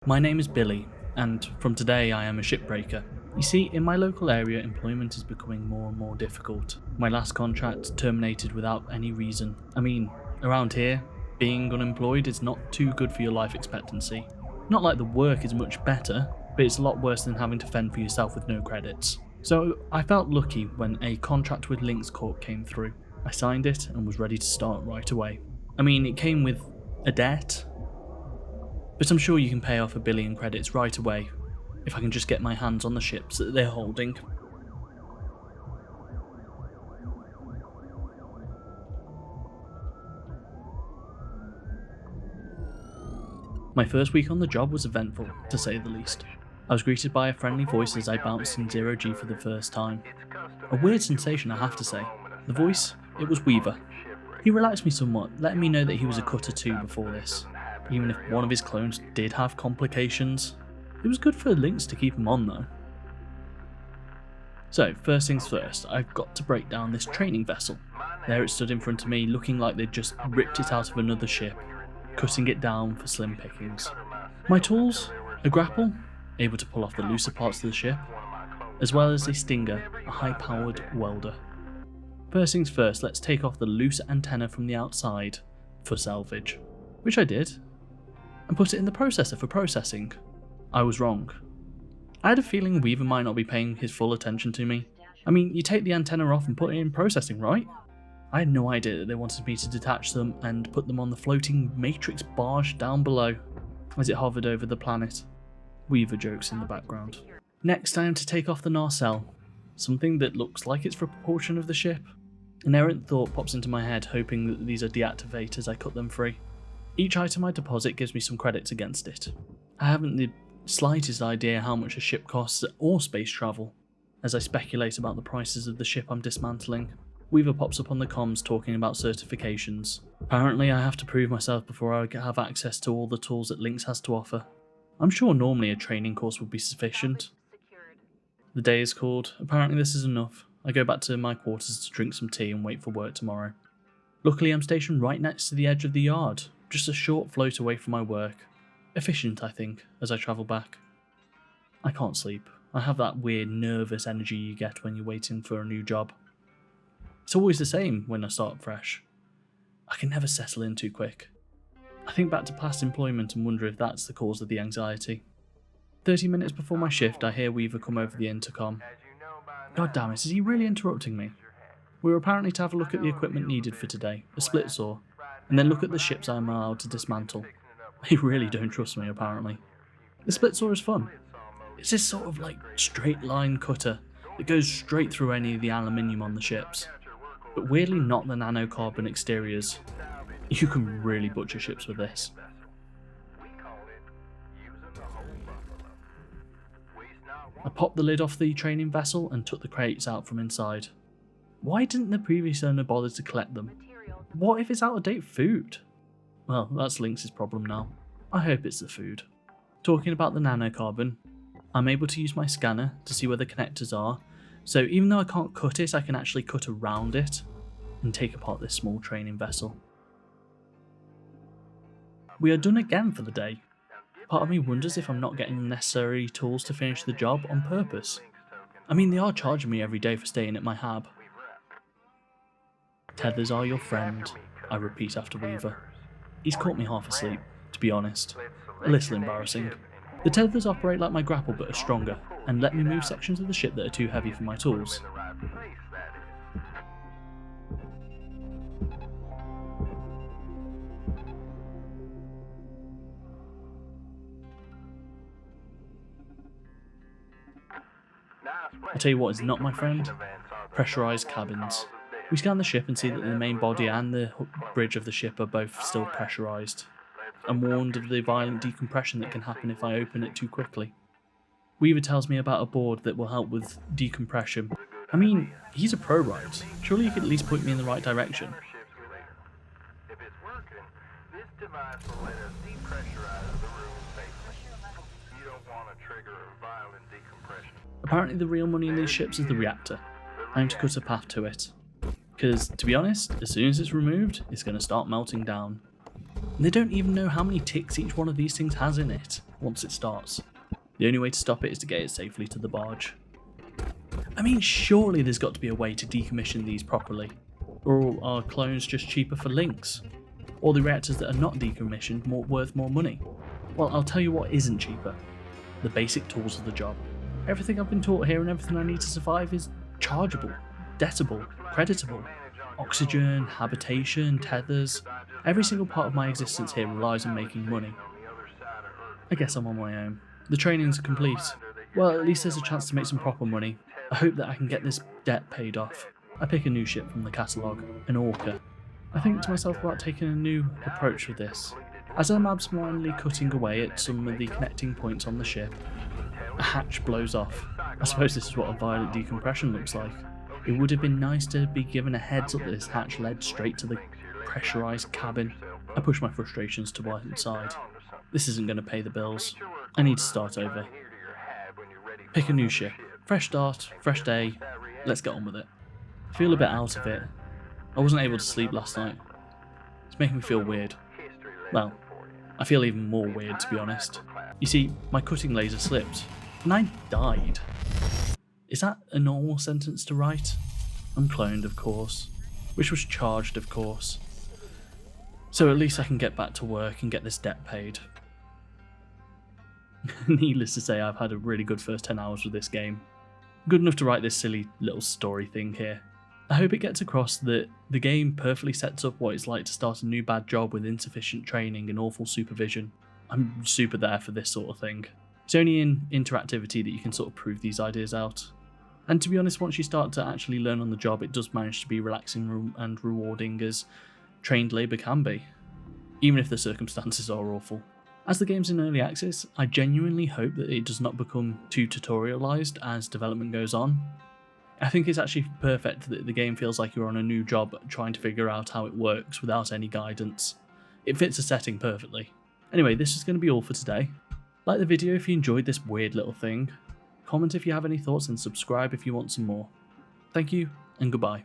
My name is Billy, and from today I am a shipbreaker. You see, in my local area, employment is becoming more and more difficult. My last contract terminated without any reason. I mean, around here, being unemployed is not too good for your life expectancy. Not like the work is much better, but it's a lot worse than having to fend for yourself with no credits. So I felt lucky when a contract with Lynx Corp came through. I signed it and was ready to start right away. I mean, it came with a debt, but I'm sure you can pay off 1 billion credits right away, if I can just get my hands on the ships that they're holding. My first week on the job was eventful, to say the least. I was greeted by a friendly voice as I bounced in 0G for the first time. A weird sensation, I have to say. The voice, it was Weaver. He relaxed me somewhat, letting me know that he was a cutter too before this. Even if one of his clones did have complications. It was good for Lynx to keep him on though. So, first things first, I've got to break down this training vessel. There it stood in front of me, looking like they'd just ripped it out of another ship, cutting it down for slim pickings. My tools, a grapple, able to pull off the looser parts of the ship, as well as a stinger, a high-powered welder. First things first, let's take off the loose antenna from the outside for salvage, which I did, and put it in the processor for processing. I was wrong. I had a feeling Weaver might not be paying his full attention to me. I mean, you take the antenna off and put it in processing, right? I had no idea that they wanted me to detach them and put them on the floating Matrix barge down below as it hovered over the planet. Weaver jokes in the background. Next, I am to take off the nacelle, something that looks like it's for propulsion of the ship. An errant thought pops into my head, hoping that these are deactivated as I cut them free. Each item I deposit gives me some credits against it. I haven't the slightest idea how much a ship costs or space travel, as I speculate about the prices of the ship I'm dismantling. Weaver pops up on the comms talking about certifications. Apparently I have to prove myself before I have access to all the tools that Lynx has to offer. I'm sure normally a training course would be sufficient. The day is called. Apparently this is enough. I go back to my quarters to drink some tea and wait for work tomorrow. Luckily I'm stationed right next to the edge of the yard, just a short float away from my work. Efficient, I think, as I travel back. I can't sleep. I have that weird nervous energy you get when you're waiting for a new job. It's always the same when I start fresh. I can never settle in too quick. I think back to past employment and wonder if that's the cause of the anxiety. 30 minutes before my shift, I hear Weaver come over the intercom. God damn it, is he really interrupting me? We were apparently to have a look at the equipment needed for today, a split saw, and then look at the ships I'm allowed to dismantle. They really don't trust me, apparently. The split saw is fun. It's this sort of like straight line cutter that goes straight through any of the aluminium on the ships, but weirdly not the nanocarbon exteriors. You can really butcher ships with this. I popped the lid off the training vessel and took the crates out from inside. Why didn't the previous owner bother to collect them? What if it's out of date food? Well, that's Lynx's problem now. I hope it's the food. Talking about the nanocarbon, I'm able to use my scanner to see where the connectors are, so even though I can't cut it, I can actually cut around it and take apart this small training vessel. We are done again for the day. Part of me wonders if I'm not getting the necessary tools to finish the job on purpose. I mean, they are charging me every day for staying at my hab. Tethers are your friend, I repeat after Weaver. He's caught me half asleep, to be honest. A little embarrassing. The tethers operate like my grapple but are stronger, and let me move sections of the ship that are too heavy for my tools. I tell you what is not my friend. Pressurized cabins. We scan the ship and see that the main body and the bridge of the ship are both still pressurized. I'm warned of the violent decompression that can happen if I open it too quickly. Weaver tells me about a board that will help with decompression. I mean, he's a pro, right? Surely he could at least point me in the right direction. Apparently the real money in these ships is the reactor. I aim to cut a path to it. Because, to be honest, as soon as it's removed, it's going to start melting down. And they don't even know how many ticks each one of these things has in it once it starts. The only way to stop it is to get it safely to the barge. I mean, surely there's got to be a way to decommission these properly. Or are clones just cheaper for links? Or the reactors that are not decommissioned worth more money? Well, I'll tell you what isn't cheaper. The basic tools of the job. Everything I've been taught here and everything I need to survive is chargeable, debtable, creditable. Oxygen, habitation, tethers. Every single part of my existence here relies on making money. I guess I'm on my own. The training's complete. Well, at least there's a chance to make some proper money. I hope that I can get this debt paid off. I pick a new ship from the catalogue, an Orca. I think to myself about taking a new approach with this. As I'm absentmindedly cutting away at some of the connecting points on the ship, a hatch blows off. I suppose this is what a violent decompression looks like. It would have been nice to be given a heads up that this hatch led straight to the pressurised cabin. I push my frustrations to one side. This isn't going to pay the bills. I need to start over. Pick a new ship. Fresh start, fresh day. Let's get on with it. I feel a bit out of it. I wasn't able to sleep last night. It's making me feel weird. Well, I feel even more weird, to be honest. You see, my cutting laser slipped, and I died. Is that a normal sentence to write? I'm cloned, of course. Which was charged, of course. So at least I can get back to work and get this debt paid. Needless to say, I've had a really good first 10 hours with this game. Good enough to write this silly little story thing here. I hope it gets across that the game perfectly sets up what it's like to start a new bad job with insufficient training and awful supervision. I'm super there for this sort of thing. It's only in interactivity that you can sort of prove these ideas out. And to be honest, once you start to actually learn on the job, it does manage to be relaxing and rewarding as trained labour can be, even if the circumstances are awful. As the game's in early access, I genuinely hope that it does not become too tutorialised as development goes on. I think it's actually perfect that the game feels like you're on a new job trying to figure out how it works without any guidance. It fits the setting perfectly. Anyway, this is going to be all for today. Like the video if you enjoyed this weird little thing. Comment if you have any thoughts and subscribe if you want some more. Thank you and goodbye.